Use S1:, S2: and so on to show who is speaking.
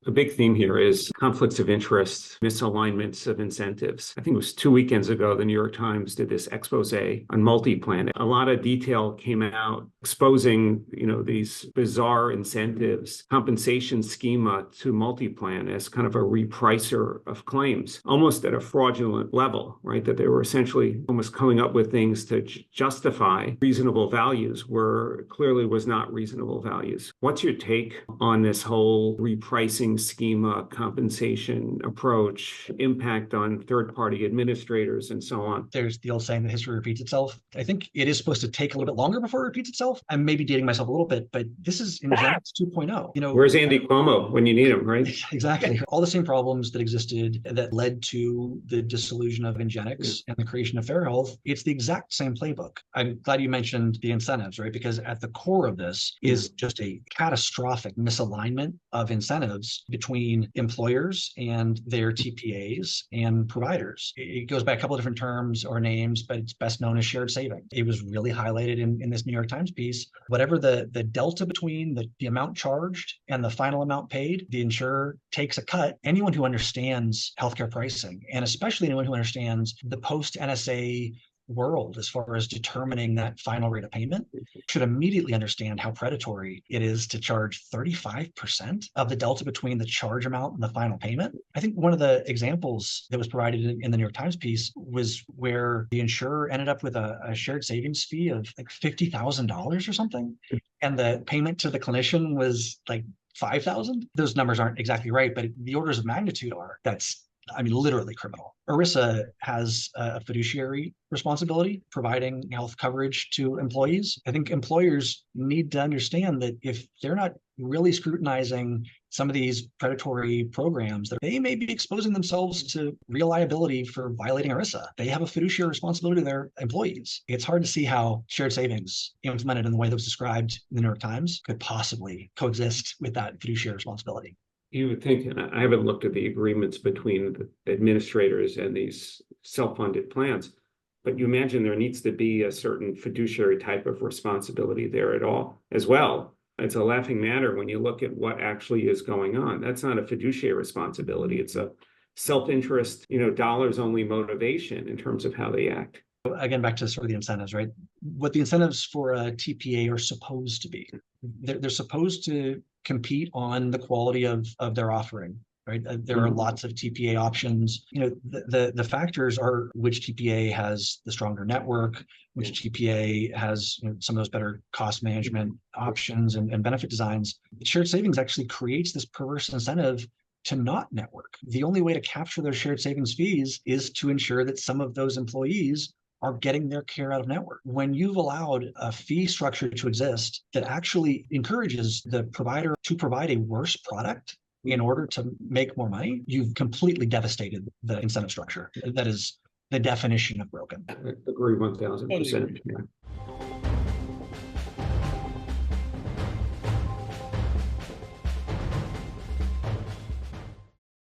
S1: A big theme here is conflicts of interest, misalignments of incentives. I think it was 2 weekends ago, the New York Times did this expose on multi-plan. A lot of detail came out exposing, these bizarre incentives, compensation schema to multi-plan as kind of a repricer of claims, almost at a fraudulent level, right? That they were essentially almost coming up with things to justify reasonable values where clearly was not reasonable values. What's your take on this whole repricing schema, compensation approach, impact on third-party administrators, and so on?
S2: There's the old saying that history repeats itself. I think it is supposed to take a little bit longer before it repeats itself. I'm maybe dating myself a little bit, but this is Insurance 2.0.
S1: Where's Andy Cuomo when you need him, right?
S2: Exactly. All the same problems that existed that led to the dissolution of Ingenix and the creation of Fair Health, it's the exact same playbook. I'm glad you mentioned the incentives, right? Because at the core of this is just a catastrophic misalignment of incentives between employers and their TPAs and providers. It goes by a couple of different terms or names, but it's best known as shared saving. It was really highlighted in this New York Times piece. Whatever the delta between the amount charged and the final amount paid, the insurer takes a cut. Anyone who understands healthcare pricing, and especially anyone who understands the post-NSA world as far as determining that final rate of payment, should immediately understand how predatory it is to charge 35% of the delta between the charge amount and the final payment. I think one of the examples that was provided in the New York Times piece was where the insurer ended up with a shared savings fee of like $50,000 or something, and the payment to the clinician was like 5,000. Those numbers aren't exactly right, but the orders of magnitude are. That's literally criminal. ERISA has a fiduciary responsibility providing health coverage to employees. I think employers need to understand that if they're not really scrutinizing some of these predatory programs, that they may be exposing themselves to real liability for violating ERISA. They have a fiduciary responsibility to their employees. It's hard to see how shared savings implemented in the way that was described in the New York Times could possibly coexist with that fiduciary responsibility.
S1: You would think, and I haven't looked at the agreements between the administrators and these self-funded plans, but you imagine there needs to be a certain fiduciary type of responsibility there at all as well. It's a laughing matter when you look at what actually is going on. That's not a fiduciary responsibility. It's a self-interest, dollars only motivation in terms of how they act.
S2: Again, back to sort of the incentives, right? What the incentives for a TPA are supposed to be. They're supposed to compete on the quality of their offering, right? There are lots of TPA options. The factors are which TPA has the stronger network, which TPA has some of those better cost management options and benefit designs. Shared savings actually creates this perverse incentive to not network. The only way to capture those shared savings fees is to ensure that some of those employees are getting their care out of network. When you've allowed a fee structure to exist that actually encourages the provider to provide a worse product in order to make more money, you've completely devastated the incentive structure. That is the definition of broken.
S1: I agree 1,000%.